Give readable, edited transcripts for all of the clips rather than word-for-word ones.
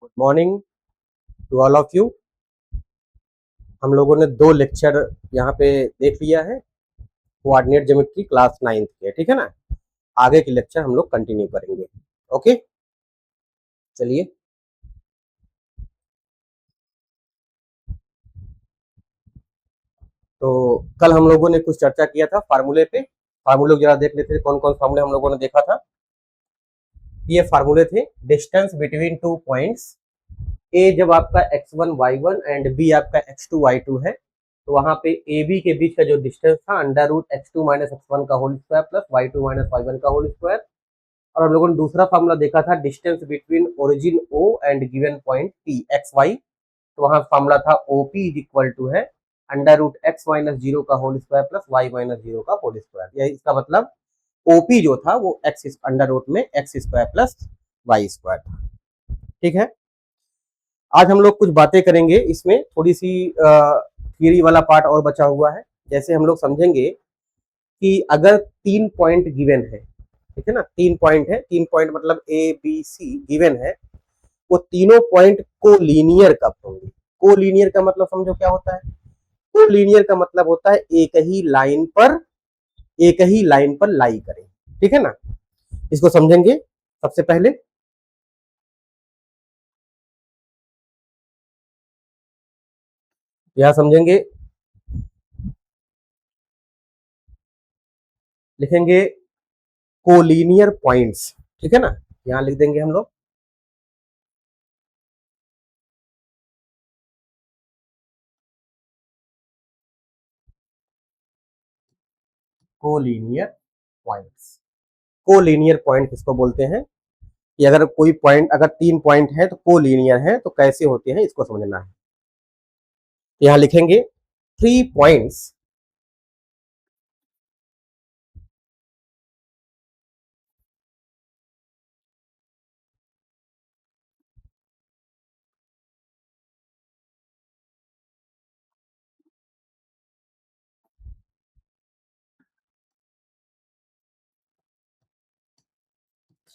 Good morning to all of you. हम लोगों ने 2 लेक्चर यहाँ पे देख लिया है, कोऑर्डिनेट ज्योमेट्री क्लास 9th के, ठीक है ना। आगे के लेक्चर हम लोग कंटिन्यू करेंगे। ओके, चलिए। तो कल हम लोगों ने कुछ चर्चा किया था फार्मूले पे। फार्मूले जरा देख लेते थे, कौन कौन फार्मूले हम लोगों ने देखा था। ये फार्मूले थे डिस्टेंस बिटवीन 2 पॉइंट्स। ए जब आपका x1 y1 एंड बी आपका x2 y2 है, तो वहां पे ए बी के बीच का जो डिस्टेंस था under root x2 minus x1 का whole square plus y2 minus y1 का होल स्क्वायर। और हम लोगों ने दूसरा फार्मूला देखा था distance between origin O and given point P x y. तो वहां फार्मूला था OP इज इक्वल टू है अंडर रूट x माइनस 0 का whole square plus y minus 0 का होल स्क्वायर। यही इसका मतलब OP जो था वो x अंडर रूट में x square plus y square था। ठीक है, आज हम लोग कुछ बातें करेंगे, इसमें थोड़ी सी थियरी वाला पार्ट और बचा हुआ है। जैसे हम लोग समझेंगे कि अगर 3 पॉइंट गिवन है, ठीक है ना, 3 पॉइंट है, 3 पॉइंट मतलब ए बी सी गिवन है, वो तीनों पॉइंट कोलिनियर कब होंगे। कोलिनियर का मतलब समझो क्या होता है। कोलिनियर का मतलब होता है एक ही लाइन पर लाई करें, ठीक है ना। इसको समझेंगे सबसे पहले। यहां समझेंगे, लिखेंगे कोलिनियर पॉइंट्स, ठीक है ना। यहां लिख देंगे हम लोग कोलिनियर पॉइंट्स। कोलिनियर पॉइंट किसको बोलते हैं कि अगर कोई पॉइंट, अगर 3 पॉइंट है तो कोलिनियर है, तो कैसे होते हैं इसको समझना है। यहां लिखेंगे 3 points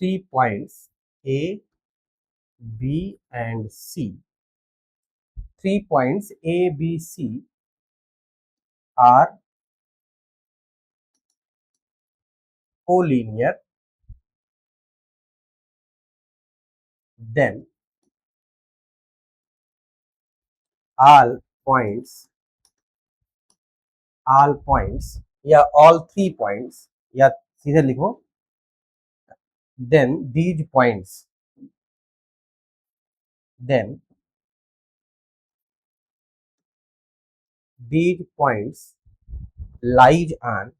3 points A B and C। 3 points A B C are collinear, then all points या all 3 points, या सीधे लिखो then these points lies on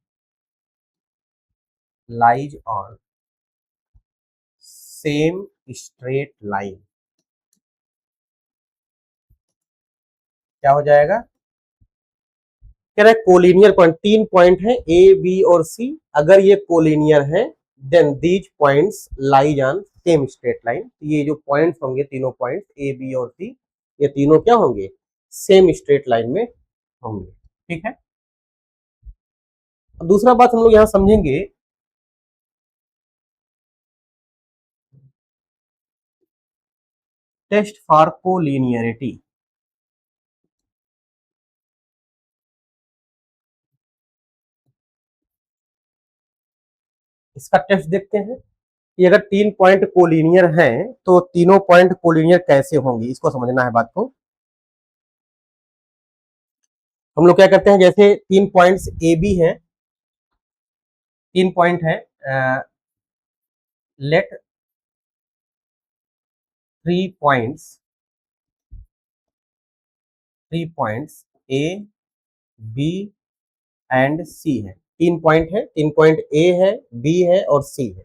same straight line। क्या हो जाएगा, कह रहा है कोलिनियर पॉइंट, 3 पॉइंट है ए बी और सी, अगर ये कोलिनियर है then these points lies on same straight line. ये जो पॉइंट्स होंगे, तीनों पॉइंट्स ए बी और सी, ये तीनों क्या होंगे, सेम स्ट्रेट लाइन में होंगे। ठीक है, दूसरा बात हम लोग यहां समझेंगे, टेस्ट फॉर कोलिनियरिटी। इसका टेस्ट देखते हैं कि अगर 3 पॉइंट कोलिनियर हैं तो तीनों पॉइंट कोलिनियर कैसे होंगे, इसको समझना है बात को। हम लोग क्या करते हैं, जैसे 3 पॉइंट्स ए बी हैं, 3 पॉइंट है, let 3 points A B and C है। 3 पॉइंट है, 3 पॉइंट ए है, बी है और सी है,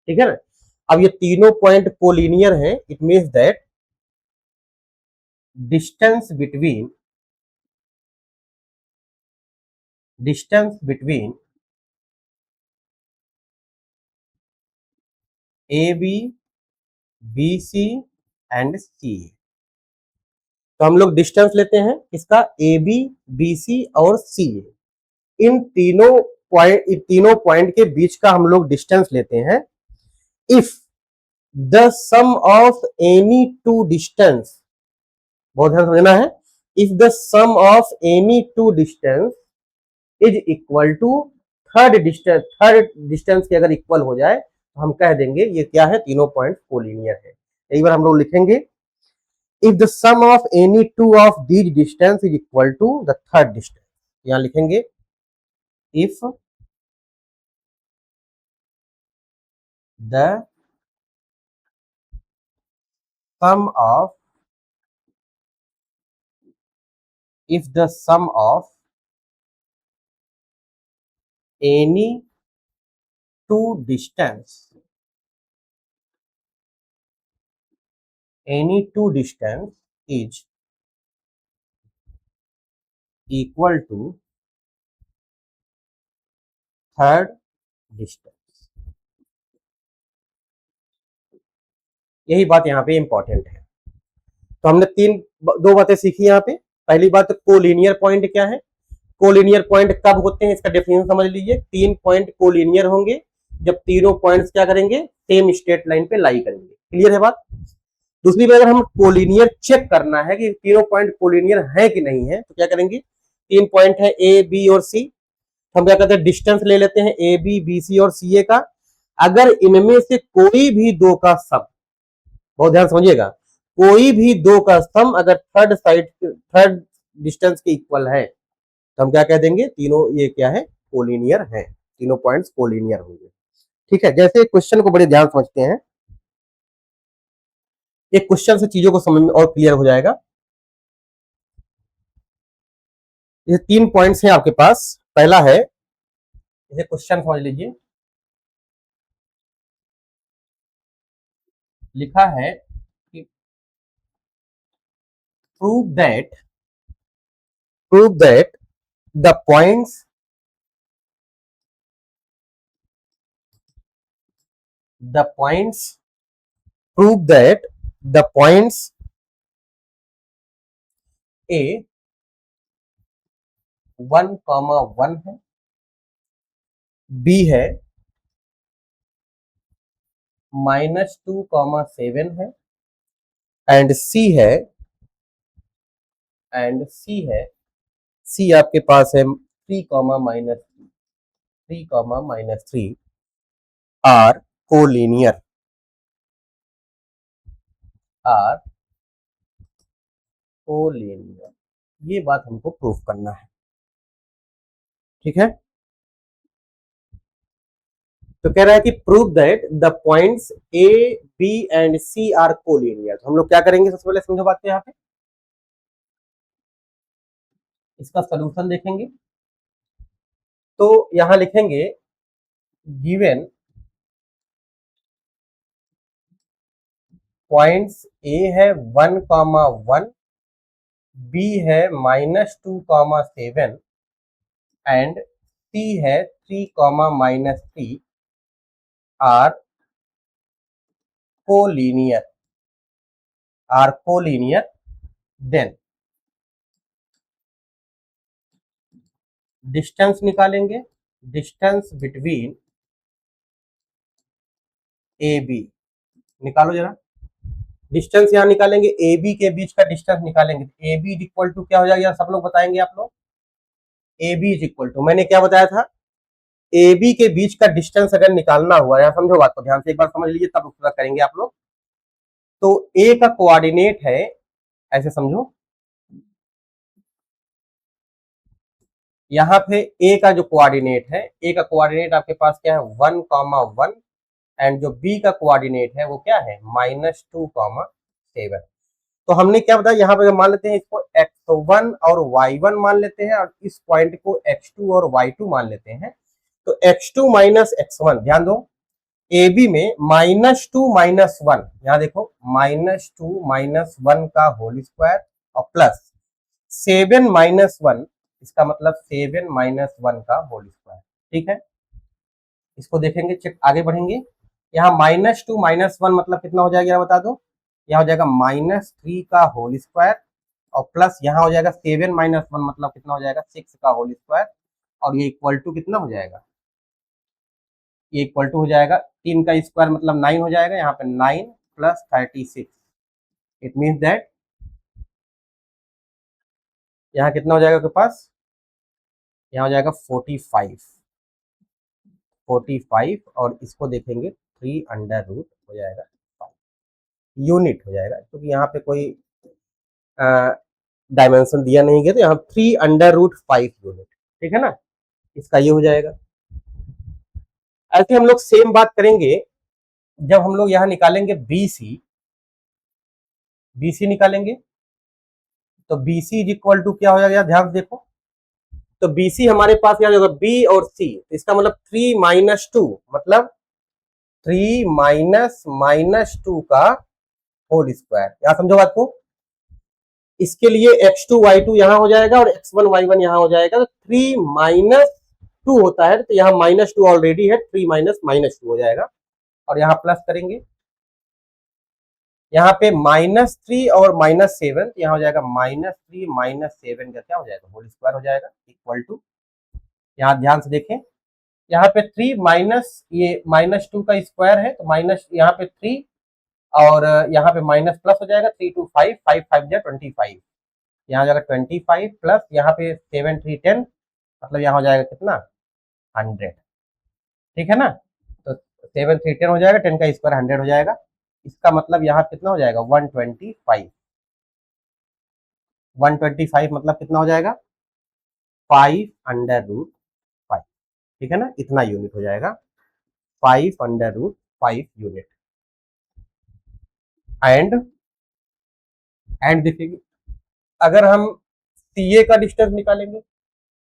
ठीक है ना। अब ये तीनों पॉइंट कोलिनियर है, it means that distance between A B B C and C. तो हम लोग डिस्टेंस लेते हैं इसका, ए बी बी सी और सी। इन तीनों पॉइंट के बीच का हम लोग डिस्टेंस लेते हैं if the sum of any two distance, बहुत ध्यान समझना है, if the sum of any two distance is equal to third distance के अगर इक्वल हो जाए तो हम कह देंगे ये क्या है, तीनों पॉइंट कोलिनियर है। एक बार हम लोग लिखेंगे, if the sum of any two of these distance is equal to the third distance, यहां लिखेंगे if the sum of if the sum of any two distance is equal to third distance, यही बात यहाँ पे important है। तो हमने दो बातें सीखी यहाँ पे। पहली बात, कोलिनियर पॉइंट क्या है, कोलिनियर पॉइंट कब होते हैं इसका डेफिनेशन समझ लीजिए। तीन पॉइंट कोलिनियर होंगे जब तीनों पॉइंट्स क्या करेंगे, सेम स्ट्रेट लाइन पे लाई करेंगे। क्लियर है बात। दूसरी बात, अगर हम कोलिनियर चेक करना है कि तीनों पॉइंट कोलिनियर है कि नहीं है, तो क्या करेंगे, तीन पॉइंट है ए बी और सी, हम क्या करते हैं, डिस्टेंस ले लेते हैं ए बी बी सी और सी ए का। अगर इनमें से कोई भी दो का सम, बहुत ध्यान समझिएगा, कोई भी दो का सम अगर थर्ड डिस्टेंस के इक्वल है तो हम क्या कह देंगे, तीनों ये क्या है, कोलिनियर है, तीनों पॉइंट्स कोलिनियर होंगे। ठीक है, जैसे क्वेश्चन को बड़े ध्यान समझते हैं, एक क्वेश्चन से चीजों को समझ में और क्लियर हो जाएगा। ये तीन पॉइंट्स हैं आपके पास। पहला है, इसे क्वेश्चन समझ लीजिए, लिखा है कि prove that the points prove that the points A 1,1 है, B है -2,7 है, एंड C है C आपके पास है 3,-3 आर कोलिनियर, ये बात हमको प्रूफ करना है। ठीक है, तो कह रहा है कि prove that the points A B and C are collinear. तो हम लोग क्या करेंगे, सबसे पहले समझो बात यहाँ पे, इसका सोल्यूशन देखेंगे। तो यहां लिखेंगे, गिवन पॉइंट्स ए है 1,1, बी है -2,7 एंड सी है 3,-3 आर कोलिनियर, देन डिस्टेंस निकालेंगे, डिस्टेंस बिटवीन ए बी, निकालो जरा डिस्टेंस, यहां निकालेंगे ए बी के बीच का डिस्टेंस निकालेंगे। A B is equal to क्या हो जाएगा, सब लोग बताएंगे आप लोग। A B is equal to, मैंने क्या बताया था, ए बी के बीच का डिस्टेंस अगर निकालना हुआ, यहां समझो बात को ध्यान से, एक बार समझ लीजिए तब उसका करेंगे आप लोग। तो ए का कोऑर्डिनेट है, ऐसे समझो, यहाँ पे ए का जो कोऑर्डिनेट है, ए का कोऑर्डिनेट आपके पास क्या है 1,1, एंड जो बी का कोऑर्डिनेट है वो क्या है -2,7। तो हमने क्या बताया, यहाँ पे मान लेते हैं इसको x1 और y1 मान लेते हैं, और इस पॉइंट को x2 और y2 मान लेते हैं। तो x2 माइनस x1, ध्यान दो, ए बी में -2 - 1, यहाँ देखो -2 - 1 का होल स्क्वायर और प्लस 7 - 1, इसका मतलब 7 - 1 का होल स्क्वायर। ठीक है, इसको देखेंगे, चेक आगे बढ़ेंगे। यहाँ -2 - 1 मतलब कितना हो जाएगा बता दो, यहाँ हो जाएगा -3 का होल स्क्वायर और प्लस यहाँ हो जाएगा 7 - 1 मतलब कितना हो जाएगा 6 का होल स्क्वायर, और ये इक्वल टू कितना हो जाएगा ये इक्वल टू हो जाएगा 3 का स्क्वायर मतलब 9 हो जाएगा, यहाँ पे 9 प्लस 36, इट मीन्स दैट यहाँ कितना हो जाएगा आपके पास, यहाँ हो जाएगा 45 और इसको देखेंगे 3 अंडर रूट हो जाएगा 5 यूनिट हो जाएगा, क्योंकि यहाँ पे कोई डायमेंशन दिया नहीं गया, तो यहाँ 3 अंडर रूट 5 यूनिट, ठीक है ना, इसका ये हो जाएगा। ऐसे हम लोग सेम बात करेंगे जब हम लोग यहाँ निकालेंगे बीसी निकालेंगे, तो बीसी इज इक्वल टू क्या हो जाएगा, ध्यान से देखो, तो बीसी हमारे पास क्या होगा, बी और सी, इसका मतलब 3 माइनस 2, मतलब 3 माइनस 2 का होल स्क्वायर, यहां समझो बात को। इसके लिए x2 y2 यहां हो जाएगा और x1 y1 यहां हो जाएगा, तो 3 माइनस 2 होता है, तो यहाँ माइनस 2 ऑलरेडी है, 3 माइनस माइनस 2 हो जाएगा, और यहाँ प्लस करेंगे, यहाँ पे -3 और -7, तो यहाँ हो जाएगा -3 -7 का क्या हो जाएगा, होल स्क्वायर हो जाएगा, इक्वल टू, यहाँ ध्यान से देखें, यहाँ पे 3 माइनस ये -2 का स्क्वायर है, तो माइनस यहाँ पे 3 और यहाँ पे माइनस प्लस हो जाएगा, 3 2 5 5 5 जा 25, यहाँ हो जाएगा 25 प्लस यहाँ पे 7 3 10, मतलब यहाँ हो जाएगा कितना 100, ठीक है ना, तो 7 3 10 हो जाएगा, 10 का स्क्वायर 100 हो जाएगा, इसका मतलब यहाँ कितना हो जाएगा 125 मतलब कितना हो जाएगा 5 अंडर रूट 5, ठीक है ना, इतना यूनिट हो जाएगा 5 अंडर रूट 5 यूनिट। एंड देखिए, अगर हम सीए का डिस्टेंस निकालेंगे,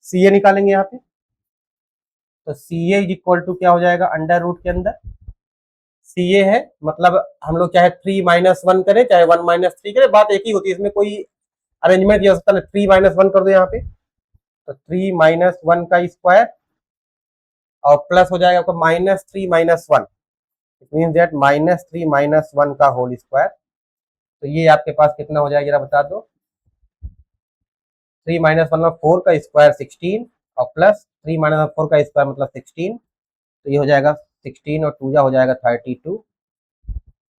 सीए निकालेंगे यहाँ पे, तो सीए इज इक्वल टू क्या हो जाएगा, अंडर रूट के अंदर सीए है, मतलब हम लोग चाहे 3 माइनस 1 करें चाहे 1 माइनस 3 करें, बात एक ही होती है, इसमें कोई अरेंजमेंट ये हो सकता है, 3 माइनस 1 कर दो यहाँ पे, तो 3 माइनस 1 का स्क्वायर और प्लस हो जाएगा आपका -3 minus 1, it mean that -3 minus 1 का होल स्क्वायर, तो ये आपके पास कितना हो जाएगा जरा बता दो, 3 माइनस 1 4 का स्क्वायर 16 और प्लस 3 माइनस 4 का स्क्वायर मतलब 16, तो ये हो जाएगा 16 और 2 जा हो जाएगा 32,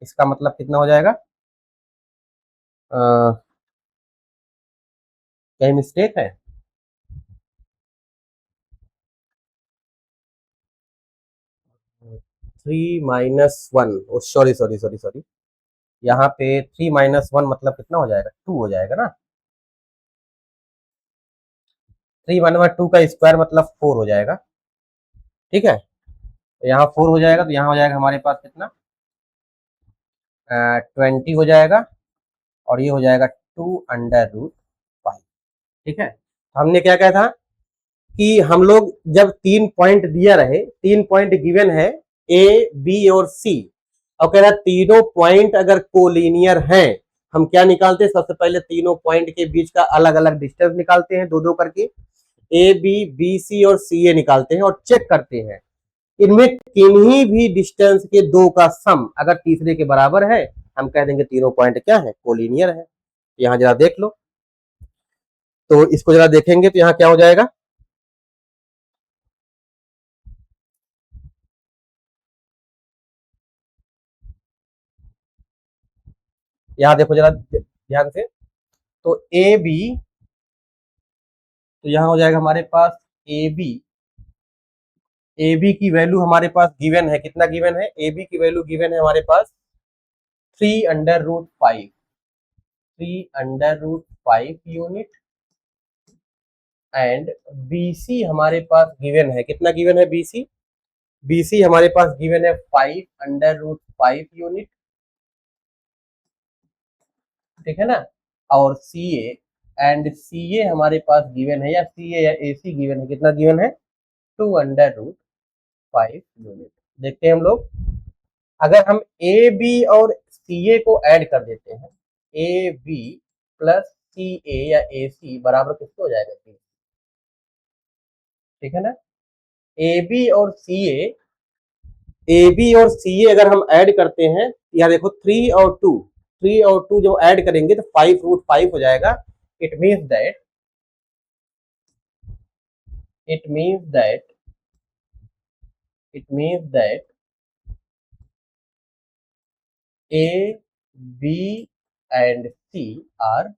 इसका मतलब कितना हो जाएगा, कहीं मिस्टेक है, three minus one, sorry sorry sorry sorry, यहाँ पे 3 माइनस 1 मतलब कितना हो जाएगा 2 हो जाएगा ना, 3 माइनस 2 का स्क्वायर मतलब 4 हो जाएगा, ठीक है, तो यहाँ 4 हो जाएगा, तो यहाँ हो जाएगा हमारे पास कितना 20 हो जाएगा, और ये हो जाएगा 2 अंडर रूट 5, ठीक है, हमने क्या कहा था कि हम लोग जब 3 पॉइंट दिया रहे, 3 पॉइंट गिवन है ए बी और सी, और कह रहा तीनों पॉइंट अगर कोलिनियर हैं, हम क्या निकालते हैं, सबसे पहले तीनों पॉइंट के बीच का अलग अलग डिस्टेंस निकालते हैं, दो दो करके, ए बी सी और सी ए निकालते हैं और चेक करते हैं इनमें किन्हीं भी डिस्टेंस के दो का सम अगर तीसरे के बराबर है, हम कह देंगे तीनों पॉइंट क्या है, कोलिनियर है। यहां जरा देख लो, तो इसको जरा देखेंगे तो यहाँ क्या हो जाएगा, यहाँ देखो जरा ध्यान से, तो तो यहाँ हो जाएगा हमारे पास ए बी की वैल्यू हमारे पास गिवन है, कितना गिवन है, ए बी की वैल्यू गिवन है हमारे पास 3 under root 5, 3 under root 5 unit, and BC हमारे पास गिवन है, कितना गिवन है बीसी हमारे पास गिवन है 5 अंडर रूट 5 यूनिट, ठीक है ना, और सी ए हमारे पास गिवन है, या सी ए या ए सी गिवन है, कितना गिवन है 2 अंडर रूट 5 यूनिट। देखते हैं हम लोग, अगर हम ए बी और सी ए को ऐड कर देते हैं, ए बी प्लस सी ए या ए सी बराबर किसको हो जाएगा, ठीक है ना, ए बी और सी अगर हम ऐड करते हैं, या देखो 3 और 2 जो ऐड करेंगे तो 5 रूट 5 हो जाएगा, it means that it means that A B and C are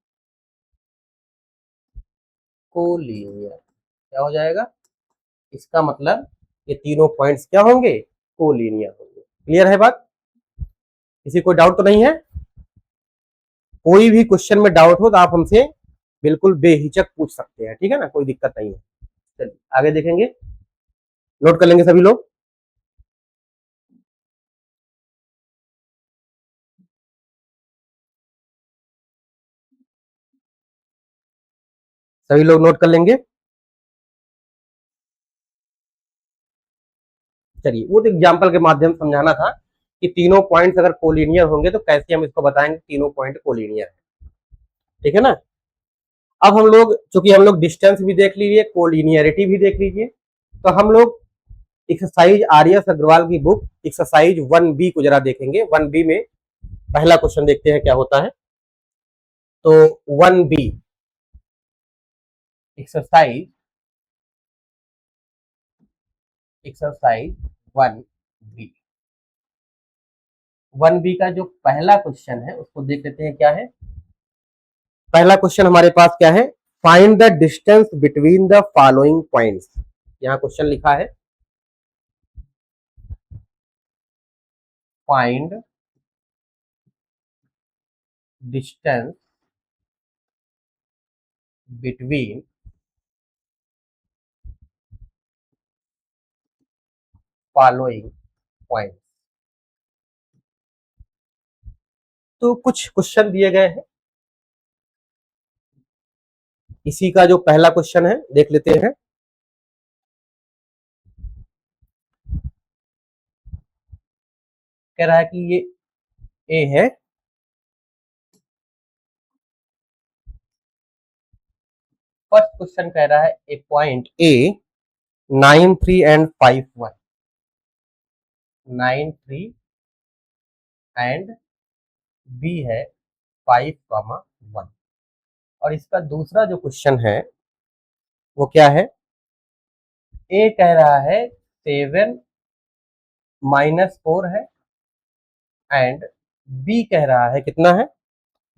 collinear. क्या हो जाएगा? इसका मतलब ये तीनों पॉइंट्स क्या होंगे? कोलीनियर होंगे। क्लियर है बात? किसी को डाउट तो नहीं है? कोई भी क्वेश्चन में डाउट हो तो आप हमसे बिल्कुल बेहिचक पूछ सकते हैं, ठीक है ना, कोई दिक्कत नहीं है। चलिए आगे देखेंगे, नोट कर लेंगे सभी लोग। सभी लोग नोट कर लेंगे। चलिए वो तो एग्जाम्पल के माध्यम से समझाना था कि तीनों पॉइंट्स अगर कोलिनियर होंगे तो कैसे हम इसको बताएंगे तीनों पॉइंट कोलिनियर है, ठीक है ना। अब हम लोग, चूंकि हम लोग डिस्टेंस भी देख लीजिए, कोलिनियरिटी भी देख लीजिए, तो हम लोग एक्सरसाइज आर्यस अग्रवाल की बुक एक्सरसाइज 1B को जरा देखेंगे। 1B में पहला क्वेश्चन देखते हैं क्या होता है। तो 1B exercise exercise 1B 1B का जो पहला क्वेश्चन है उसको देख लेते हैं क्या है। पहला क्वेश्चन हमारे पास क्या है? Find the distance between the following points. यहां क्वेश्चन लिखा है find distance between following point. तो कुछ क्वेश्चन दिए गए हैं, इसी का जो पहला क्वेश्चन है देख लेते हैं। कह रहा है कि ये ए है, फर्स्ट क्वेश्चन कह रहा है ए पॉइंट ए 93 एंड बी है 5,1। और इसका दूसरा जो क्वेश्चन है वो क्या है? ए कह रहा है 7-4 है एंड बी कह रहा है कितना है?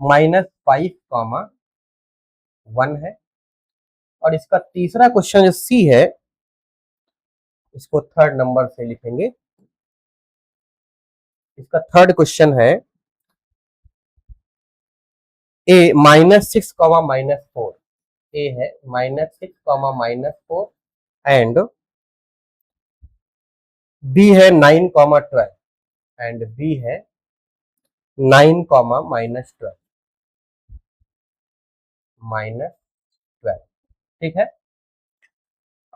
-5,1 है। और इसका तीसरा क्वेश्चन जो सी है इसको थर्ड नंबर से लिखेंगे। इसका थर्ड क्वेश्चन है ए -6, -4। ए है -6, -4 एंड बी है 9, 12 एंड बी है 9, -12 -12। ठीक है।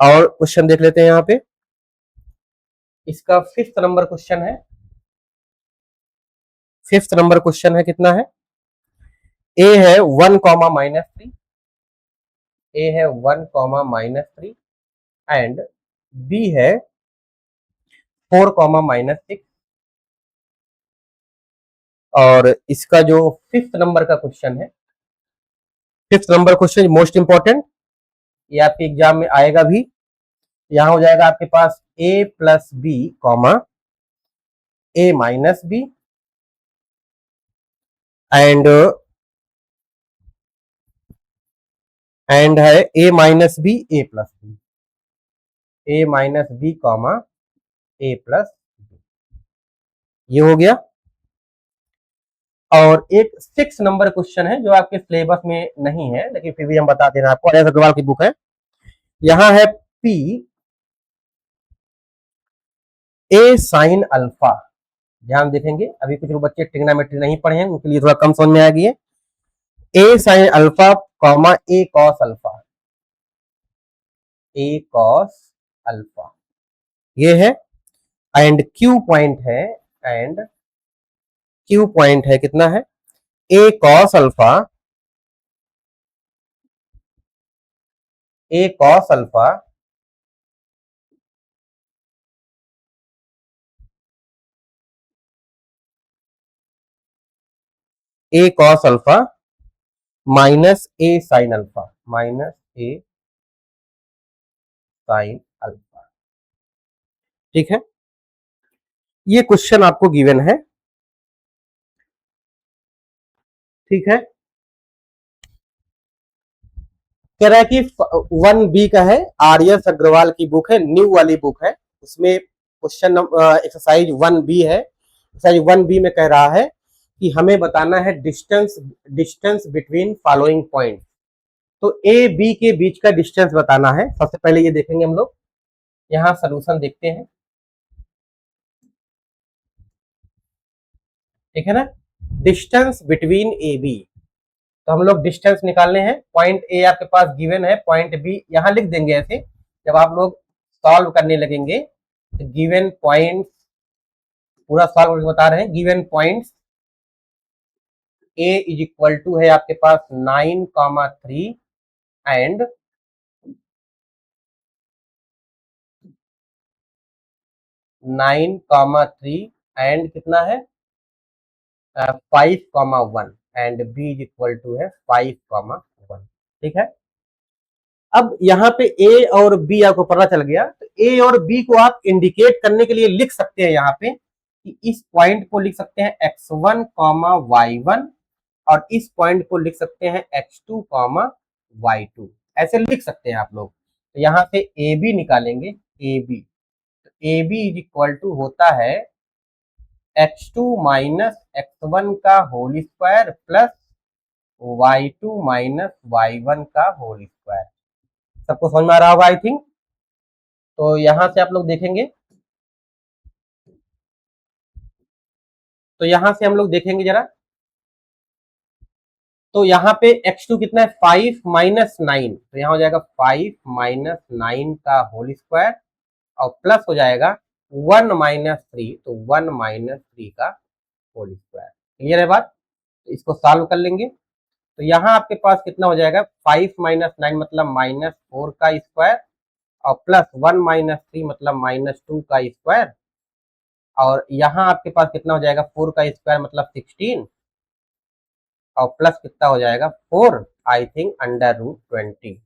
और क्वेश्चन देख लेते हैं यहाँ पे। इसका फिफ्थ नंबर क्वेश्चन है। फिफ्थ नंबर क्वेश्चन है कितना है? ए है 1, -3। ए है 1, -3 एंड बी है 4, -6। और इसका जो फिफ्थ नंबर का क्वेश्चन है, fifth number question most important, ये आपके एग्जाम में आएगा भी। यहां हो जाएगा आपके पास A+B, A-B एंड है A-B, A+B, A-B, A+B। ये हो गया। और एक 6 नंबर क्वेश्चन है जो आपके सिलेबस में नहीं है लेकिन फिर भी हम बता दे रहे हैं आपको, आर्यस अग्रवाल की बुक है। यहां है P A sin अल्फा। ध्यान देखेंगे, अभी कुछ बच्चे ट्रिग्नोमेट्री नहीं पढ़े हैं उनके लिए थोड़ा कम समझ में आ गई है। A sin alpha, A cos alpha, A cos alpha ये है। एंड Q पॉइंट है, एंड Q पॉइंट है कितना है? A cos alpha, A cos alpha A cos alpha minus A sin alpha, minus A sin alpha. ठीक है, ये question आपको गिवन है। ठीक है, कह रहा है कि 1B का है, आर्यस अग्रवाल की बुक है, न्यू वाली बुक है। उसमें क्वेश्चन नंबर एक्सरसाइज 1B है। एक्सरसाइज 1B में कह रहा है कि हमें बताना है डिस्टेंस बिटवीन फॉलोइंग पॉइंट। तो ए बी के बीच का डिस्टेंस बताना है। सबसे पहले ये देखेंगे हम लोग, यहाँ सोल्यूशन देखते हैं। ठीक है ना, डिस्टेंस बिटवीन ए बी, तो हम लोग डिस्टेंस निकालने हैं। पॉइंट ए आपके पास गिवन है, पॉइंट बी यहां लिख देंगे ऐसे। जब आप लोग सॉल्व करने लगेंगे तो गिवन पॉइंट, पूरा सॉल्व करके बता रहे हैं, given point A is equal to है आपके पास 9,3 एंड 9,3 एंड कितना है 5,1 and B is equal to है 5,1। ठीक है, अब यहाँ पे ए और बी आपको पता चल गया, तो ए और बी को आप इंडिकेट करने के लिए लिख सकते हैं यहाँ पे कि इस पॉइंट को लिख सकते हैं x1, y1 और इस पॉइंट को लिख सकते हैं x2, y2। ऐसे लिख सकते हैं आप लोग। तो यहाँ से ए बी निकालेंगे, ए बी, तो A B is equal to होता है x2 माइनस x1 का whole square plus y2 minus y1 का होल स्क्वायर। सबको समझ में आ रहा होगा आई थिंक। तो यहां से आप लोग देखेंगे, तो यहां से हम लोग देखेंगे जरा, तो यहाँ पे x2 कितना है 5 माइनस 9, तो यहाँ हो जाएगा 5 माइनस 9 का होल स्क्वायर और प्लस हो जाएगा 1 माइनस 3, तो 1 माइनस 3 का होल स्क्वायर। क्लियर है बात। तो इसको सॉल्व कर लेंगे, तो यहाँ आपके पास कितना हो जाएगा 5 माइनस 9 मतलब -4 का स्क्वायर और प्लस 1 माइनस 3 मतलब -2 का स्क्वायर, और यहाँ आपके पास कितना हो जाएगा 4 का स्क्वायर मतलब 16 और प्लस कितना हो जाएगा 4 आई थिंक √20,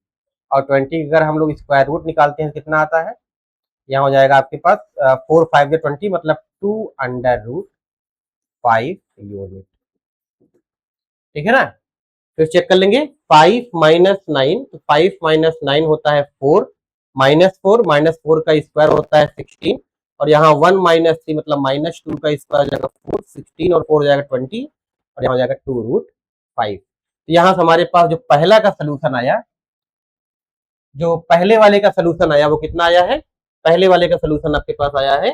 और 20 अगर हम लोग स्क्वायर रूट निकालते हैं कितना आता है, यहाँ हो जाएगा आपके पास 4 5 20 मतलब 2√5 यूनिट। ठीक है ना, फिर चेक कर लेंगे 5 माइनस 9, तो 5 माइनस 9 होता है 4, -4 का स्क्वायर होता है 16 और यहाँ 1 माइनस 3 मतलब -2 का स्क्वायर हो जाएगा 4, 16 और 4 हो जाएगा 20 और यहाँ हो जाएगा 2√5। तो यहाँ से हमारे पास जो पहला का सोल्यूशन आया, जो पहले वाले का सोल्यूशन आया वो कितना आया है, पहले वाले का सोल्यूशन आपके पास आया है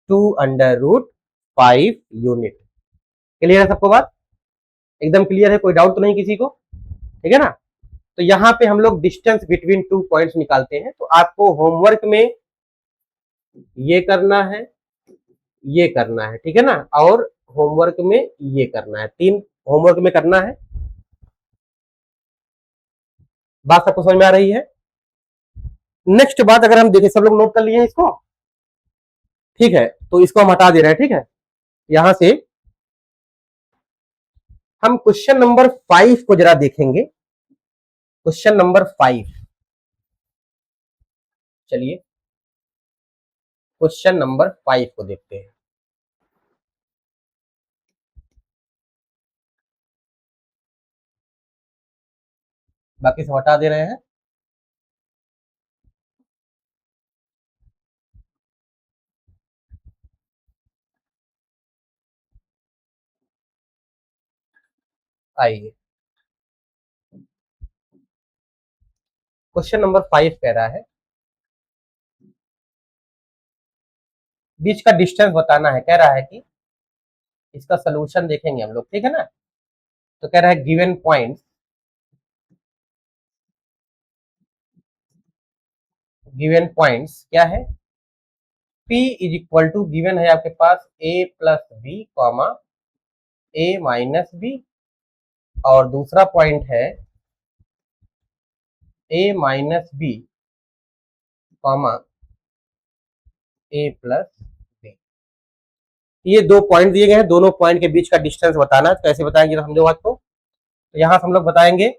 2√5 यूनिट। क्लियर है सबको बात, एकदम क्लियर है, कोई डाउट तो नहीं किसी को। ठीक है ना, तो यहाँ पे हम लोग डिस्टेंस बिटवीन 2 पॉइंट्स निकालते हैं। तो आपको होमवर्क में ये करना है, ये करना है, ठीक है ना, और होमवर्क में ये करना है, 3 होमवर्क में करना है। बात सबको समझ में आ रही है। नेक्स्ट बात अगर हम देखें, सब लोग नोट कर लिए हैं इसको, ठीक है, तो इसको हम हटा दे रहे हैं। ठीक है, यहां से हम क्वेश्चन नंबर 5 को जरा देखेंगे। क्वेश्चन नंबर 5, चलिए क्वेश्चन नंबर 5 को देखते हैं। बाकी सब हटा दे रहे हैं। आइए, क्वेश्चन नंबर 5 कह रहा है बीच का डिस्टेंस बताना है। कह रहा है कि इसका सोल्यूशन देखेंगे हम लोग, ठीक है ना। तो कह रहा है गिवन पॉइंट, गिवन पॉइंट्स क्या है, P is equal to given है आपके पास a plus b comma a minus b, और दूसरा पॉइंट है a minus b comma a plus b. ये 2 पॉइंट दिए गए हैं, दोनों पॉइंट के बीच का डिस्टेंस बताना है। कैसे बताएंगे समझो बात को। तो यहां से हम लोग बताएंगे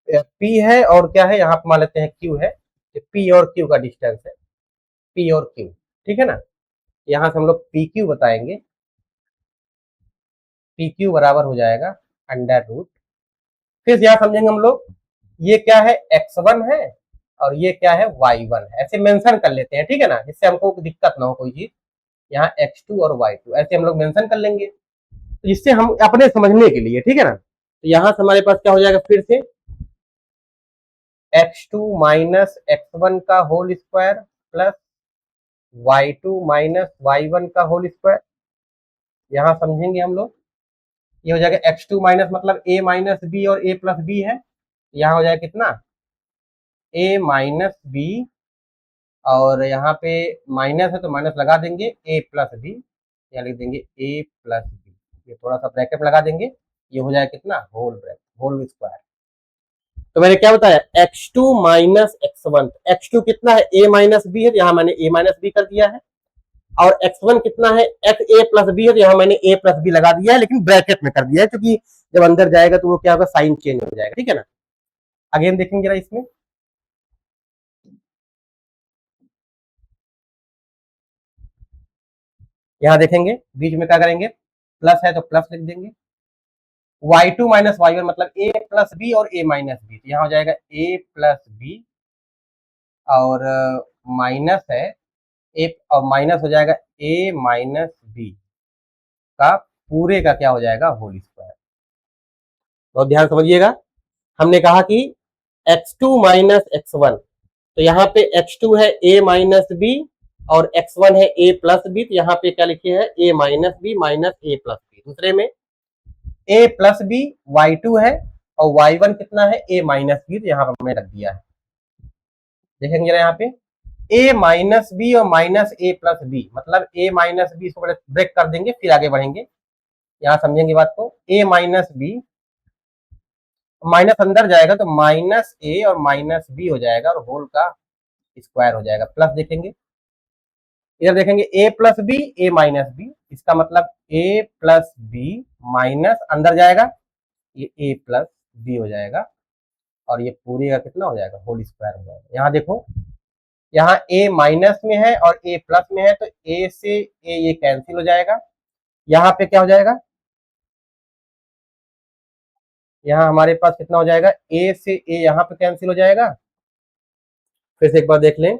P है और क्या है, यहाँ पे मान लेते हैं Q है, P और Q का डिस्टेंस है। पी और क्यू, ठीक है ना। यहाँ से हम लोग पी क्यू बताएंगे, पी क्यू बराबर हो जाएगा अंडर रूट, फिर यहाँ समझेंगे हम लोग ये क्या है x1 है और ये क्या है y1 है, ऐसे मेंशन कर लेते हैं, ठीक है ना, जिससे हमको दिक्कत ना हो कोई चीज। यहाँ x2 और y2 ऐसे हम लोग मेंशन कर लेंगे, तो जिससे हम अपने समझने के लिए, ठीक है ना। तो यहाँ से हमारे पास क्या हो जाएगा, फिर से x2 माइनस x1 का whole square plus y2 minus y1 का होल स्क्वायर, यहाँ समझेंगे हम लोग। ये हो जाएगा x2 माइनस मतलब a माइनस बी और a प्लस बी है, यहाँ हो जाएगा कितना a माइनस बी, और यहाँ पे माइनस है तो माइनस लगा देंगे a प्लस बी, यहाँ लिख देंगे a प्लस बी, ये थोड़ा सा ब्रैकेट लगा देंगे, ये हो जाएगा कितना होल ब्रैकेट होल स्क्वायर। तो मैंने क्या बताया x2 माइनस x1, x2 कितना है a माइनस बी है, तो यहाँ मैंने a माइनस बी कर दिया है, और x1 कितना है x a प्लस बी है, तो यहाँ मैंने a प्लस बी लगा दिया है, लेकिन ब्रैकेट में कर दिया है क्योंकि जब अंदर जाएगा तो वो क्या होगा साइन चेंज हो जाएगा, ठीक है ना। अगेन देखेंगे जरा इसमें, यहाँ देखेंगे बीच में क्या करेंगे, प्लस है तो प्लस लिख देंगे, y2 माइनस y1 मतलब a प्लस बी और a माइनस बी, तो यहाँ हो जाएगा a प्लस बी, और माइनस है a और माइनस हो जाएगा a माइनस बी का पूरे का क्या हो जाएगा होल स्क्वायर। बहुत ध्यान समझिएगा, हमने कहा कि x2 माइनस x1, तो यहाँ पे x2 है a माइनस बी और x1 है a प्लस बी, तो यहाँ पे क्या लिखे हैं a minus b minus a plus b, दूसरे में a प्लस बी y2 है और y1 कितना है a माइनस बी, तो यहाँ पर हमने रख दिया है। देखेंगे जरा यहाँ पे a माइनस बी और माइनस a प्लस बी मतलब a माइनस बी, इसको ब्रेक कर देंगे फिर आगे बढ़ेंगे, यहाँ समझेंगे बात को। a माइनस बी, माइनस अंदर जाएगा तो माइनस a और माइनस बी हो जाएगा और होल का स्क्वायर हो जाएगा, प्लस देखेंगे इधर देखेंगे a plus B a minus b, इसका मतलब a प्लस बी माइनस अंदर जाएगा ये a प्लस बी हो जाएगा, और ये पूरे का कितना हो जाएगा होल स्क्वायर हो जाएगा। यहाँ देखो यहाँ a माइनस में है और a प्लस में है, तो a से a ये कैंसिल हो जाएगा, यहाँ पे क्या हो जाएगा, यहाँ हमारे पास कितना हो जाएगा a से a यहाँ पे कैंसिल हो जाएगा। फिर से एक बार देख लें,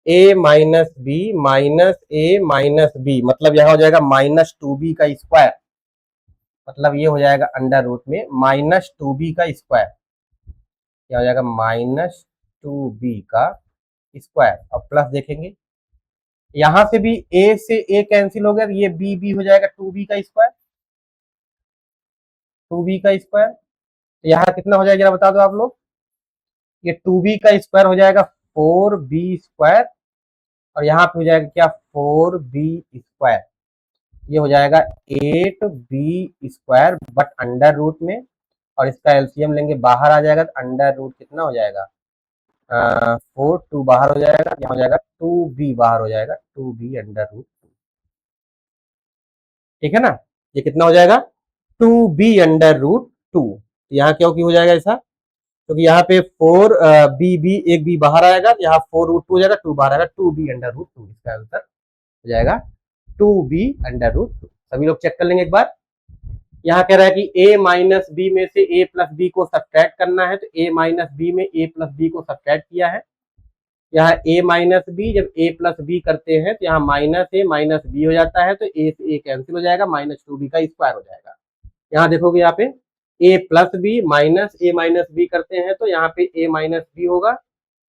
a minus b minus a minus b मतलब यहाँ हो जाएगा माइनस टू बी का स्क्वायर, मतलब ये हो जाएगा अंडर रूट में माइनस टू बी का स्क्वायर, क्या हो जाएगा माइनस टू बी का स्क्वायर, और प्लस देखेंगे यहां से भी a से a कैंसिल हो गया, ये b हो जाएगा टू बी का स्क्वायर, टू बी का स्क्वायर, तो यहाँ कितना हो जाएगा जरा बता दो आप लोग, ये टू बी का स्क्वायर हो जाएगा फोर बी स्क्वायर, और यहाँ पे हो जाएगा क्या फोर बी स्क्वायर, ये हो जाएगा eight B square but under root में, और इसका एलसीएम लेंगे बाहर आ जाएगा, तो अंडर रूट कितना हो जाएगा फोर, टू बाहर हो जाएगा, यहाँ हो जाएगा टू बी बाहर हो जाएगा, टू बी अंडर रूट, ठीक है ना। ये कितना हो जाएगा two B under root two, यहाँ क्यों की हो जाएगा ऐसा, क्योंकि यहाँ पे फोर बी बी एक बी बाहर आएगा, तो यहाँ फोर रूट टू हो जाएगा, टू बाहर आएगा, two B under root two, इसका आंसर हो जाएगा two B under root two. सभी लोग चेक कर लेंगे एक बार, यहाँ कह रहा है कि a माइनस बी में से a प्लस बी को सब्ट्रैक्ट करना है, तो a माइनस बी में a प्लस बी को सब्ट्रैक्ट किया है, यहाँ a माइनस बी जब a प्लस बी करते हैं तो यहाँ माइनस a माइनस बी हो जाता है, तो a से a कैंसिल हो जाएगा, माइनस टू बी का स्क्वायर हो जाएगा। यहाँ देखोगे यहाँ पे a plus b minus a minus b करते हैं, तो यहाँ पे a माइनस बी होगा,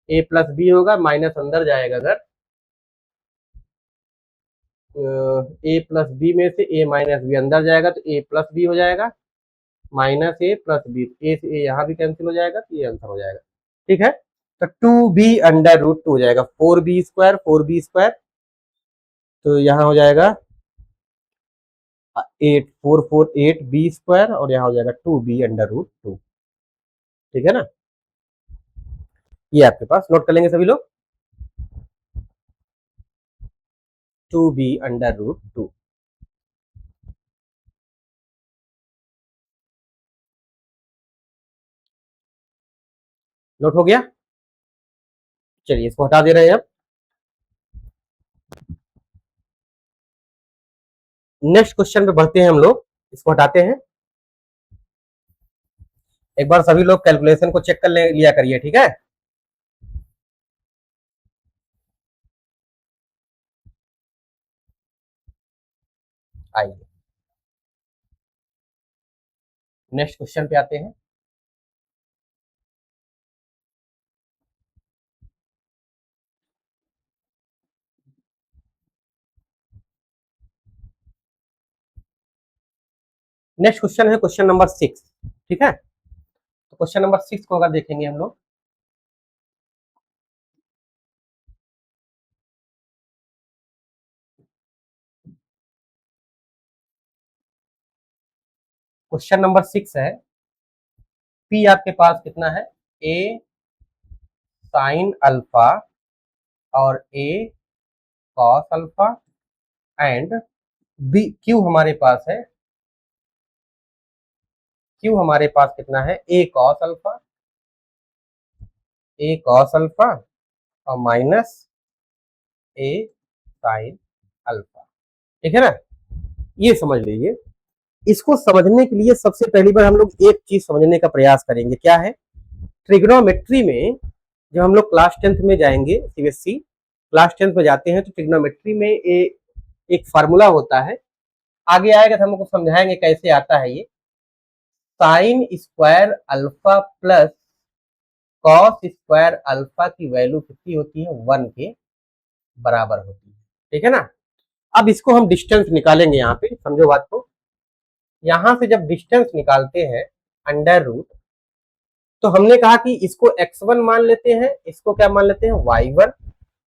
a प्लस बी होगा, माइनस अंदर जाएगा, अगर a प्लस बी में से a माइनस बी अंदर जाएगा तो a प्लस बी हो जाएगा, minus a plus B, a से a यहाँ भी कैंसिल हो जाएगा, तो ये आंसर हो जाएगा, ठीक है। तो two B under root two हो जाएगा, फोर बी स्क्वायर, तो यहाँ हो जाएगा eight, four four eight B square, और यहाँ हो जाएगा two B under root two, ठीक है ना। ये आपके पास नोट कर लेंगे सभी लोग, two B under root two. Note हो गया, चलिए इसको हटा दे रहे हैं अब। नेक्स्ट क्वेश्चन पे बढ़ते हैं हम लोग, इसको हटाते हैं। एक बार सभी लोग कैलकुलेशन को चेक कर लिया करिए, ठीक है। आइए नेक्स्ट क्वेश्चन पे आते हैं। नेक्स्ट क्वेश्चन है क्वेश्चन नंबर 6, ठीक है। तो क्वेश्चन नंबर 6 को अगर देखेंगे हम लोग, क्वेश्चन नंबर 6 है, पी आपके पास कितना है, ए साइन अल्फा और A cos alpha and B, Q हमारे पास है, क्यू हमारे पास कितना है, A cos alpha, A cos alpha और माइनस ए साइन अल्फा, ठीक है ना। ये समझ लीजिए। इसको समझने के लिए सबसे पहली बार हम लोग एक चीज समझने का प्रयास करेंगे, क्या है, ट्रिग्नोमेट्री में जब हम लोग क्लास 10th में जाएंगे, सीबीएसई क्लास 10th में जाते हैं, तो ट्रिग्नोमेट्री में एक फार्मूला होता है, आगे आएगा तो हम लोग समझाएंगे कैसे आता है ये। Sign square alpha plus cos square alpha की वैल्यू कितनी होती है, 1 के बराबर होती है, ठीक है ना। अब इसको हम डिस्टेंस निकालेंगे, यहाँ पे समझो बात को। यहां से जब डिस्टेंस निकालते हैं अंडर रूट, तो हमने कहा कि इसको x1 मान लेते हैं, इसको क्या मान लेते हैं, y1,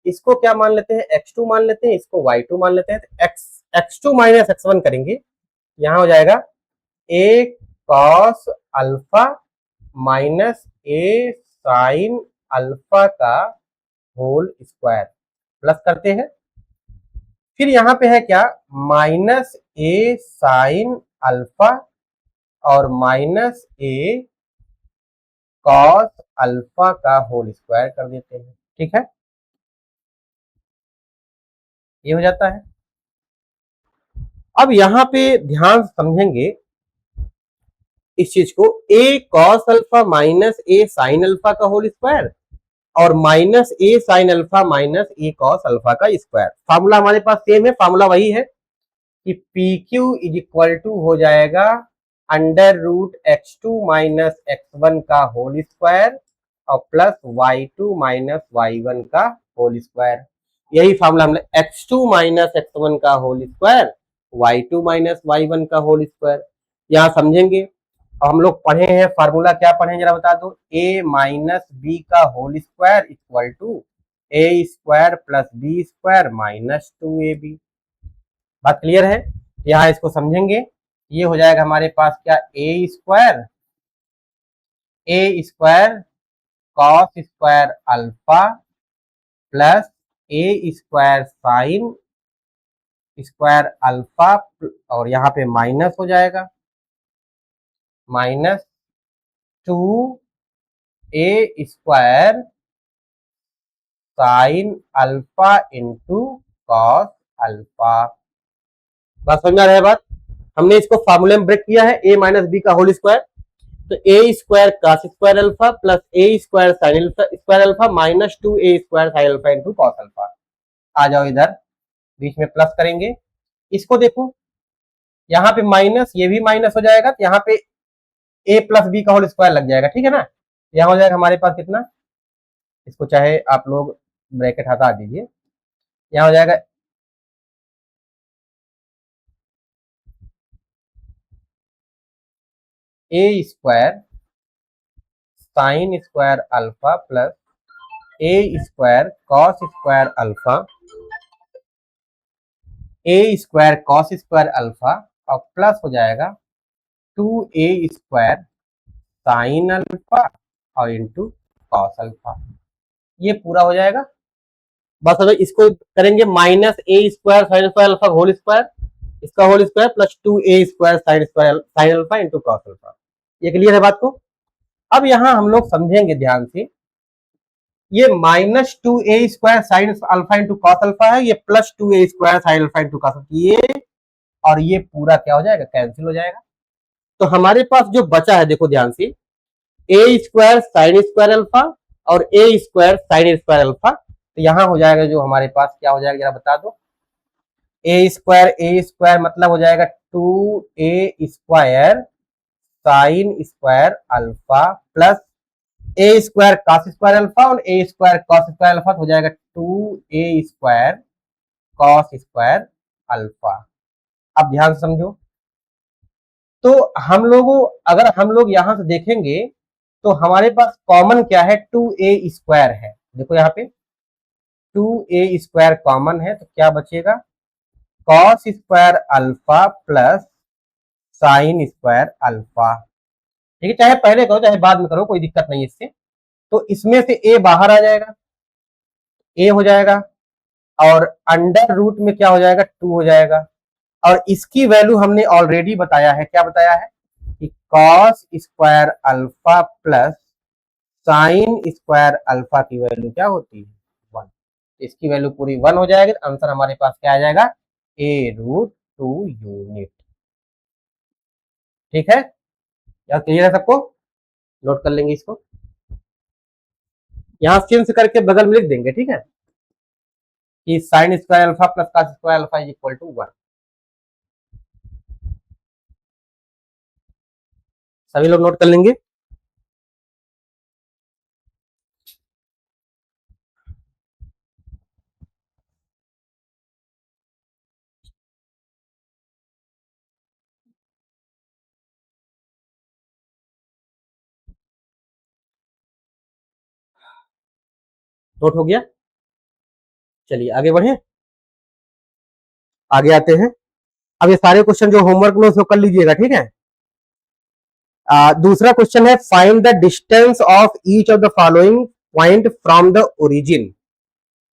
इसको क्या मान लेते हैं, x2 मान लेते हैं, इसको y2 मान लेते हैं। तो x2 माइनस x1 करेंगे, यहां हो जाएगा a cos alpha minus a sign alpha का होल स्क्वायर, प्लस करते हैं। फिर यहाँ पे है क्या, माइनस ए साइन अल्फा और माइनस ए कॉस अल्फा का होल स्क्वायर कर देते हैं, ठीक है। ये हो जाता है। अब यहाँ पे ध्यान समझेंगे इस चीज को, A cos alpha minus A sine alpha का होल स्क्वायर और minus A sine alpha minus A cos alpha का स्क्वायर। फार्मूला हमारे पास सेम है, फार्मूला वही है कि P Q is equal to हो जाएगा under root x2 minus x1 का होल स्क्वायर और प्लस y2 माइनस y1 का होल स्क्वायर। यही फार्मूला हमने x2 माइनस x1 का whole square, y2 minus y1 का होल स्क्वायर, यहां समझेंगे। और हम लोग पढ़े हैं फार्मूला, क्या पढ़े जरा बता दो, a माइनस बी का whole square equal to A square plus B square minus 2ab। बात क्लियर है। यहाँ इसको समझेंगे, ये हो जाएगा हमारे पास क्या, A square cos square alpha plus A square sine square alpha और यहाँ पे माइनस हो जाएगा minus 2a square sine alpha into cos alpha. बात समझ में आ रहा है बात। हमने इसको फार्मूले में ब्रेक किया है, a माइनस बी का होल स्क्वायर, तो A square cos square alpha plus A square sine square alpha minus 2a square sine alpha into cos alpha. आ जाओ इधर, बीच में प्लस करेंगे, इसको देखो यहाँ पे माइनस, ये भी माइनस हो जाएगा, तो यहाँ पे a प्लस बी का होल स्क्वायर लग जाएगा, ठीक है ना। यहाँ हो जाएगा हमारे पास कितना, इसको चाहे आप लोग ब्रैकेट हटा दीजिए, यहाँ हो जाएगा A square sine square alpha plus A square cos square alpha, A square cos square alpha और प्लस हो जाएगा 2a स्क्वायर साइन अल्फा और इंटू कॉस अल्फा। ये पूरा हो जाएगा। बस अब इसको करेंगे minus A square sine square alpha whole square, इसका whole square plus 2a square sine alpha into cos alpha. ये क्लियर है बात को। अब यहां हम लोग समझेंगे ध्यान से, ये minus 2a square sine alpha into cos alpha है, ये plus 2a square sine alpha into cos alpha, ये और ये पूरा क्या हो जाएगा, कैंसिल हो जाएगा। तो हमारे पास जो बचा है देखो ध्यान से, ए स्क्वायर साइन स्क्वायर अल्फा और A square sine square alpha. तो यहां हो जाएगा जो हमारे पास क्या हो जाएगा जरा बता दो, ए स्क्वायर मतलब हो जाएगा 2a² sine square alpha plus A square cos square alpha और A square cos square alpha, तो हो जाएगा 2a² कॉस स्क्वायर अल्फा। अब ध्यान से समझो, तो हम लोगों अगर हम लोग यहां से देखेंगे तो हमारे पास कॉमन क्या है, 2a² है। देखो यहाँ पे 2a² कॉमन है, तो क्या बचेगा, cos square alpha plus sign square alpha. ठीक है, चाहे पहले करो चाहे बाद में करो, कोई दिक्कत नहीं इससे। तो इसमें से a बाहर आ जाएगा, a हो जाएगा, और अंडर रूट में क्या हो जाएगा, 2 हो जाएगा। और इसकी वैल्यू हमने ऑलरेडी बताया है, क्या बताया है कि cos square alpha plus sign square alpha की वैल्यू क्या होती है, 1। इसकी वैल्यू पूरी 1 हो जाएगी, तो आंसर हमारे पास क्या आ जाएगा, a√2 यूनिट। ठीक है, क्या क्लियर है सबको, नोट कर लेंगे इसको, यहां सिंस करके बगल में लिख देंगे। ठीक है, कि sine square alpha plus cos square alpha is equal to 1। सभी लोग नोट कर लेंगे। नोट हो गया, चलिए आगे बढ़े, आगे आते हैं। अब ये सारे क्वेश्चन जो होमवर्क में उसको कर लीजिएगा। ठीक है, दूसरा क्वेश्चन है, find the distance of each of the following point from the origin.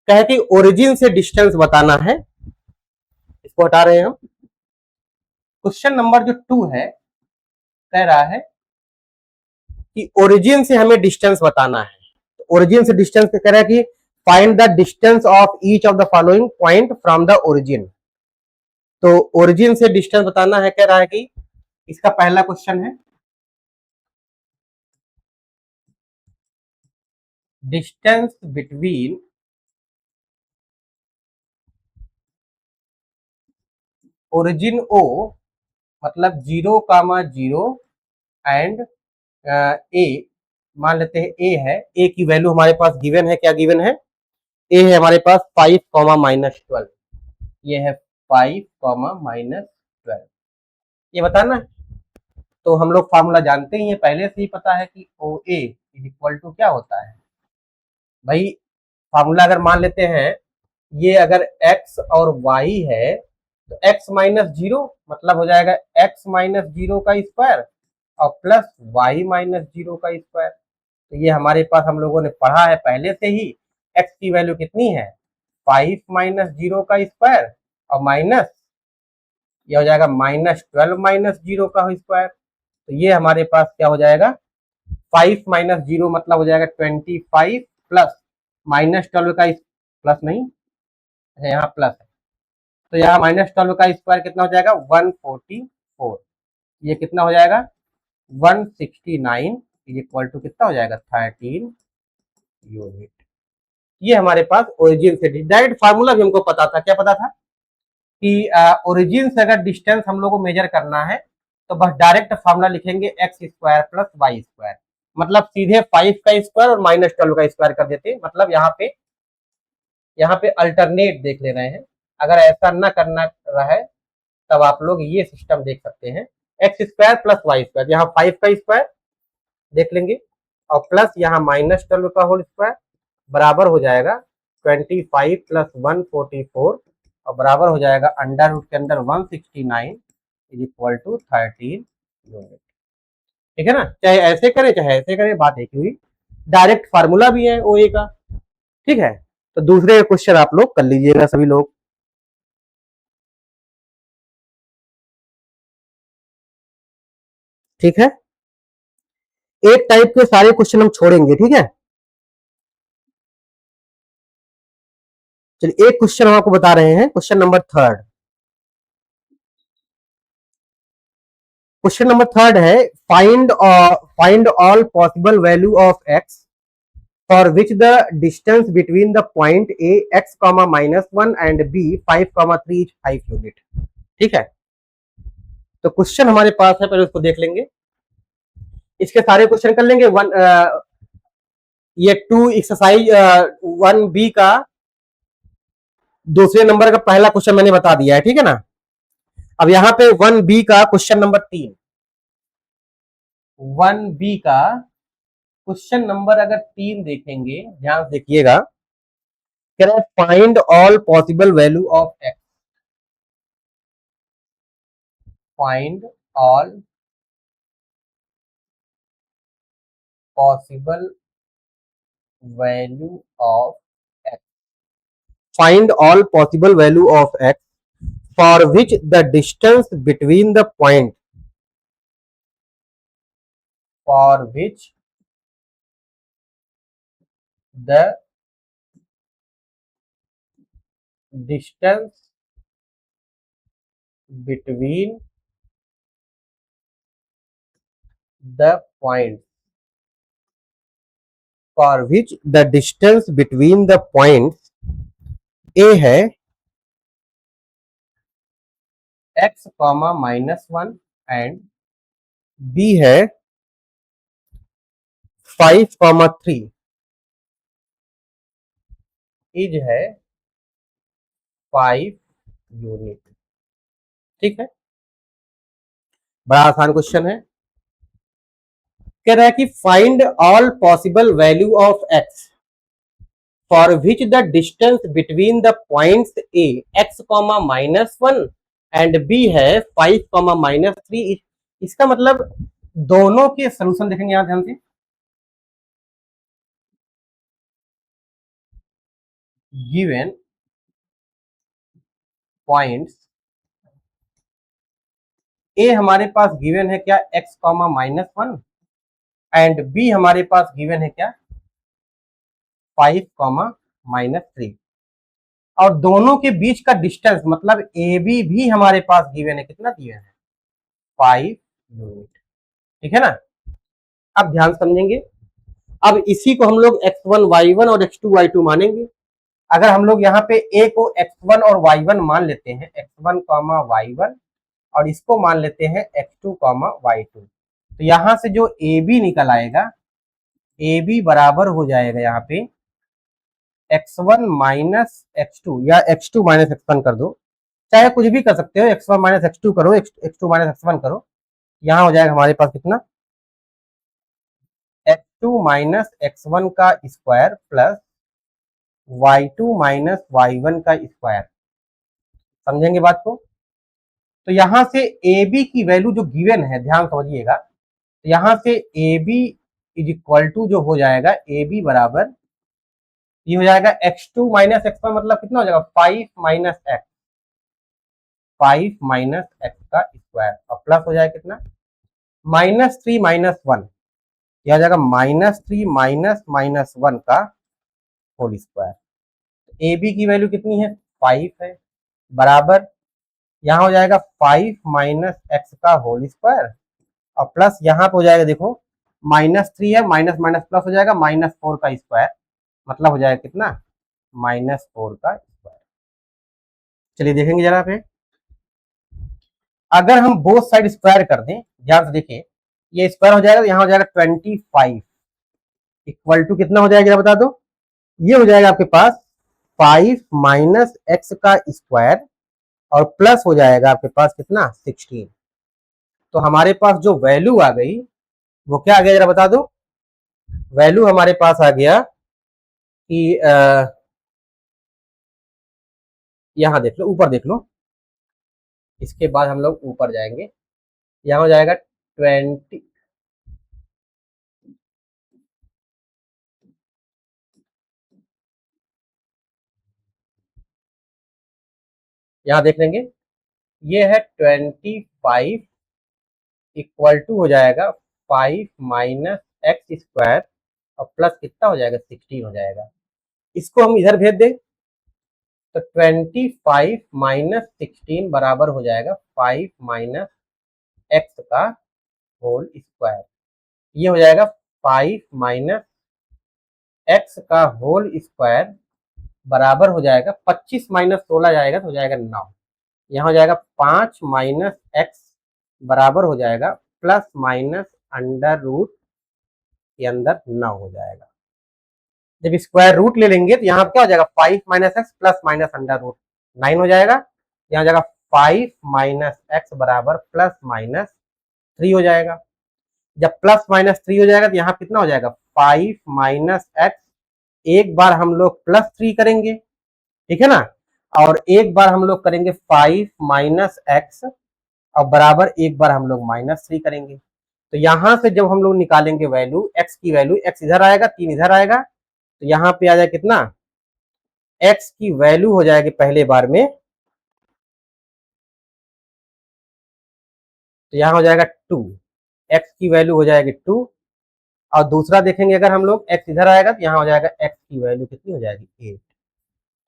कहे कि ओरिजिन से डिस्टेंस बताना है, इसको हटा रहे हैं हम। क्वेश्चन नंबर जो 2 है, कह रहा है कि ओरिजिन से हमें डिस्टेंस बताना है। ओरिजिन से डिस्टेंस कह रहा है कि find the distance of each of the following point from the origin. तो ओरिजिन से डिस्टेंस बताना है, कह रहा है कि इसका पहला क्वेश्चन है, डिस्टेंस बिटवीन ओरिजिन ओ मतलब 0,0 एंड ए, मान लेते हैं ए है, ए की वैल्यू हमारे पास गिवन है, क्या गिवन है, ए है हमारे पास 5,-12, ये है 5,-12, ये बताना है। तो हम लोग फार्मूला जानते ही है, पहले से ही पता है कि ओ ए इज इक्वल टू क्या होता है भाई, फार्मूला अगर मान लेते हैं ये अगर x और y है, तो x-0 मतलब हो जाएगा x-0 का स्क्वायर और प्लस y-0 का स्क्वायर। तो ये हमारे पास हम लोगों ने पढ़ा है पहले से ही, x की वैल्यू कितनी है, 5-0 का स्क्वायर और माइनस ये हो जाएगा -12-0 का स्क्वायर। तो ये हमारे पास क्या हो जाएगा, 5-0 मतलब हो जाएगा 25 प्लस -12 का प्लस नहीं, यहाँ प्लस है, तो यहाँ -12 का स्क्वायर कितना हो जाएगा, 144। ये कितना हो जाएगा, 169 इज इक्वल टू कितना हो जाएगा, 13 यूनिट। ये हमारे पास ओरिजिन से डायरेक्ट फार्मूला भी हमको पता था, क्या पता था कि ओरिजिन से अगर डिस्टेंस हम लोग को मेजर करना है तो बस डायरेक्ट फार्मूला लिखेंगे x² प्लस y², मतलब सीधे 5 का स्क्वायर और -12 का स्क्वायर कर देते, मतलब यहाँ पे अल्टरनेट देख ले रहे हैं। अगर ऐसा ना करना रहे तब आप लोग ये सिस्टम देख सकते हैं, x² प्लस y², यहाँ 5 का स्क्वायर देख लेंगे और प्लस यहाँ -12 का होल स्क्वायर बराबर हो जाएगा 25 प्लस 144 और बराबर हो जाएगा अंडर रूट के अंदर 169 इज इक्वल टू 13 यूनिट। ठीक है ना, चाहे ऐसे करें चाहे ऐसे करें, बात एक हुई, डायरेक्ट फार्मूला भी है ओए का। ठीक है, तो दूसरे क्वेश्चन आप लोग कर लीजिएगा सभी लोग। ठीक है, एक टाइप के सारे क्वेश्चन हम छोड़ेंगे। ठीक है, चलिए एक क्वेश्चन हम आपको बता रहे हैं, question number 3। Question number third है, find all possible value of X for which the distance between the point A X comma -1 and B 5,3 is 5 unit. ठीक है, तो क्वेश्चन हमारे पास है, पहले उसको देख लेंगे, इसके सारे क्वेश्चन कर लेंगे। ये 2 एक्सरसाइज 1B का दूसरे नंबर का पहला क्वेश्चन मैंने बता दिया है, ठीक है ना। अब यहां पे 1B का क्वेश्चन नंबर 3, 1B का क्वेश्चन नंबर अगर 3 देखेंगे, ध्यान से देखिएगा, कह रहा है find all possible value of x, find all possible value of x, find all possible value of X for which the distance between the point, for which the distance between the points, for which the distance between the points A है x comma -1 and B है 5,3 is है 5 unit. ठीक है, बड़ा आसान question है। कह रहा है कि find all possible value of X for which the distance between the points A X comma -1 and B है 5 कॉमा -3। इसका मतलब दोनों के सोल्यूशन देखेंगे यहां ध्यान से, गिवन पॉइंट्स ए हमारे पास गिवन है क्या, x कॉमा -1 एंड बी हमारे पास गिवन है क्या, 5 कॉमा -3, और दोनों के बीच का डिस्टेंस मतलब ए बी भी हमारे पास गिवन है, कितना गिवन है, 5 यूनिट। ठीक है ना। अब ध्यान समझेंगे, अब इसी को हम लोग x1 y1 और x2 y2 मानेंगे। अगर हम लोग यहाँ पे a को x1 और y1 मान लेते हैं, x1 कॉमा y1, और इसको मान लेते हैं x2 कॉमा y2, तो यहां से जो ए बी निकल आएगा, ए बी बराबर हो जाएगा यहाँ पे x1 माइनस x2 या x2 माइनस x1 कर दो, चाहे कुछ भी कर सकते हो, x1 माइनस x2 करो, x2 माइनस x1 करो, यहाँ हो जाएगा हमारे पास कितना, x2 माइनस x1 का square plus y2 minus y1 का स्क्वायर। समझेंगे बात को। तो यहां से ए बी की वैल्यू जो गिवन है, ध्यान समझिएगा, तो यहां से A B is equal to जो हो जाएगा, ए बी बराबर ये हो जाएगा x2 माइनस x1, मतलब कितना हो जाएगा 5 माइनस एक्स, 5 माइनस एक्स का स्क्वायर, और प्लस हो जाएगा कितना, -3 -1, यह हो जाएगा -3 माइनस -1 का होल स्क्वायर। ए बी की वैल्यू कितनी है, 5 है, बराबर यहाँ हो जाएगा 5 माइनस एक्स का होल स्क्वायर, और प्लस यहाँ पे हो जाएगा, देखो -3 है, माइनस माइनस प्लस हो जाएगा -4 का स्क्वायर, मतलब हो जाएगा कितना, -4 का स्क्वायर। चलिए देखेंगे जरा पे, अगर हम बोथ साइड स्क्वायर कर दें, ध्यान से देखिए, ये स्क्वायर हो जाएगा, यहाँ हो जाएगा 25 इक्वल टू कितना हो जाएगा जरा बता दो, ये हो जाएगा आपके पास 5 माइनस एक्स का स्क्वायर, और प्लस हो जाएगा आपके पास कितना, 16। तो हमारे पास जो वैल्यू आ गई वो क्या आ गया जरा बता दो, वैल्यू हमारे पास आ गया कि यहां देख लो, ऊपर देख लो, इसके बाद हम लोग ऊपर जाएंगे, यहां हो जाएगा 20, यहां देख लेंगे, ये है 25 इक्वल टू हो जाएगा 5 माइनस एक्स स्क्वायर, और प्लस कितना हो जाएगा, 16 हो जाएगा। इसको हम इधर भेज दें तो 25 माइनस 16 बराबर हो जाएगा 5 माइनस एक्स का होल स्क्वायर, ये हो जाएगा 5 माइनस एक्स का होल स्क्वायर बराबर हो जाएगा 25 माइनस 16 जाएगा तो हो जाएगा 9। यहाँ हो जाएगा 5 माइनस एक्स बराबर हो जाएगा प्लस माइनस अंडर रूट के अंदर 9 हो जाएगा। जब स्क्वायर रूट ले लेंगे तो यहाँ क्या हो जाएगा 5 minus X plus minus under root 9 हो जाएगा। यहाँ हो जाएगा 5 माइनस एक्स बराबर प्लस माइनस 3 हो जाएगा। जब प्लस माइनस 3 हो जाएगा तो यहाँ कितना हो जाएगा 5 माइनस एक्स, एक बार हम लोग प्लस 3 करेंगे, ठीक है ना, और एक बार हम लोग करेंगे 5 माइनस एक्स और बराबर एक बार हम लोग माइनस 3 करेंगे। तो यहां से जब हम लोग निकालेंगे वैल्यू एक्स की वैल्यू, एक्स इधर आएगा 3 इधर आएगा, तो यहाँ पे आ जाएगा कितना, एक्स की वैल्यू हो जाएगी पहले बार में, तो यहाँ हो जाएगा 2, एक्स की वैल्यू हो जाएगी 2। और दूसरा देखेंगे अगर हम लोग एक्स इधर आएगा तो यहाँ हो जाएगा एक्स की वैल्यू कितनी हो जाएगी 8।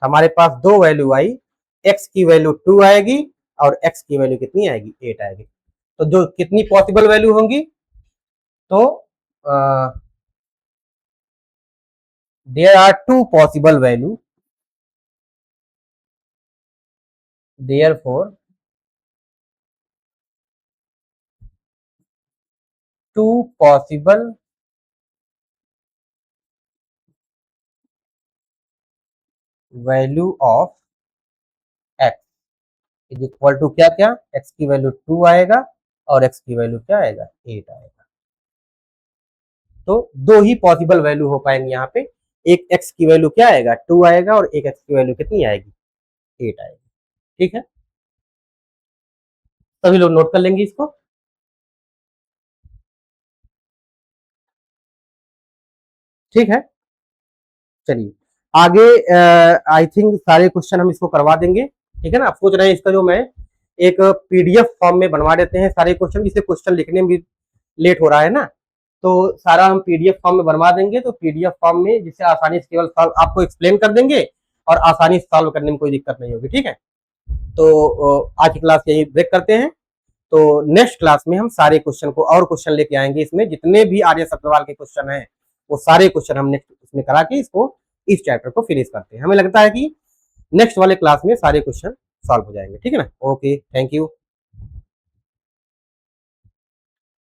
हमारे पास दो वैल्यू आई, एक्स की वैल्यू 2 आएगी और एक्स की वैल्यू कितनी आएगी 8 आएगी। तो जो कितनी पॉसिबल वैल्यू होंगी, तो there are 2 possible value, therefore 2 possible value of X is equal to क्या क्या, एक्स की वैल्यू 2 आएगा और एक्स की वैल्यू क्या आएगा 8 आएगा। तो दो ही पॉसिबल वैल्यू हो पाएंगे यहाँ पे, एक एक्स की वैल्यू क्या आएगा 2 आएगा और एक एक्स की वैल्यू कितनी आएगी 8 आएगी। ठीक है, सभी लोग नोट कर लेंगे इसको। ठीक है, चलिए आगे आई थिंक सारे क्वेश्चन हम इसको करवा देंगे। ठीक है ना, आप सोच रहे हैं इसका जो मैं एक पीडीएफ फॉर्म में बनवा देते हैं सारे क्वेश्चन, जिससे क्वेश्चन लिखने में भी लेट हो रहा है ना, तो सारा हम पीडीएफ फॉर्म में बनवा देंगे। तो पीडीएफ फॉर्म में जिससे आसानी से केवल सॉल्व आपको एक्सप्लेन कर देंगे और आसानी से सॉल्व करने में कोई दिक्कत नहीं होगी। ठीक है, तो आज की क्लास यही ब्रेक करते हैं। तो नेक्स्ट क्लास में हम सारे क्वेश्चन को और क्वेश्चन लेके आएंगे, इसमें जितने भी आर्य सत्रवाल के क्वेश्चन हैं वो सारे क्वेश्चन हम नेक्स्ट इसमें करा के इसको इस चैप्टर को फिनिश करते हैं। हमें लगता है कि नेक्स्ट वाले क्लास में सारे क्वेश्चन सॉल्व हो जाएंगे। ठीक है ना, ओके, थैंक यू।